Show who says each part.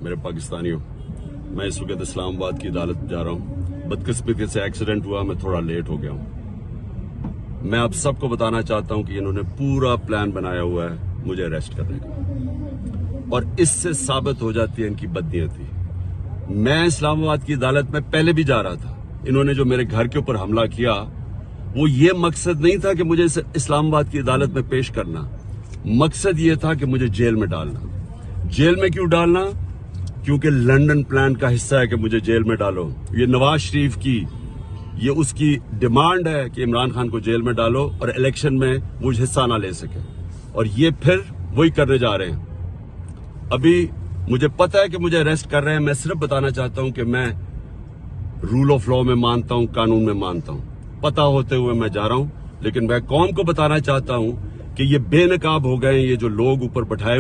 Speaker 1: मेरे पाकिस्तानियों, मैं इस वक्त इस्लामाबाद की अदालत जा रहा हूँ। बदकिस्मती से एक्सीडेंट हुआ, मैं थोड़ा लेट हो गया हूँ। मैं आप सबको बताना चाहता हूँ कि इन्होंने पूरा प्लान बनाया हुआ है मुझे अरेस्ट करने का, और इससे साबित हो जाती है इनकी बदनीयती। मैं इस्लामाबाद की अदालत में पहले भी जा रहा था। इन्होंने जो मेरे घर के ऊपर हमला किया, वो ये मकसद नहीं था कि मुझे इस्लामाबाद की अदालत में पेश करना। मकसद ये था कि मुझे जेल में डालना। जेल में क्यों डालना? क्योंकि लंदन प्लान का हिस्सा है कि मुझे जेल में डालो। ये नवाज शरीफ की, ये उसकी डिमांड है कि इमरान खान को जेल में डालो और इलेक्शन में वो हिस्सा ना ले सके, और ये फिर वही करने जा रहे हैं। अभी मुझे पता है कि मुझे अरेस्ट कर रहे हैं। मैं सिर्फ बताना चाहता हूं कि मैं रूल ऑफ लॉ में मानता हूं, कानून में मानता हूं। पता होते हुए मैं जा रहा हूं, लेकिन मैं कौम को बताना चाहता हूं कि ये बेनकाब हो गए, ये जो लोग ऊपर बैठाए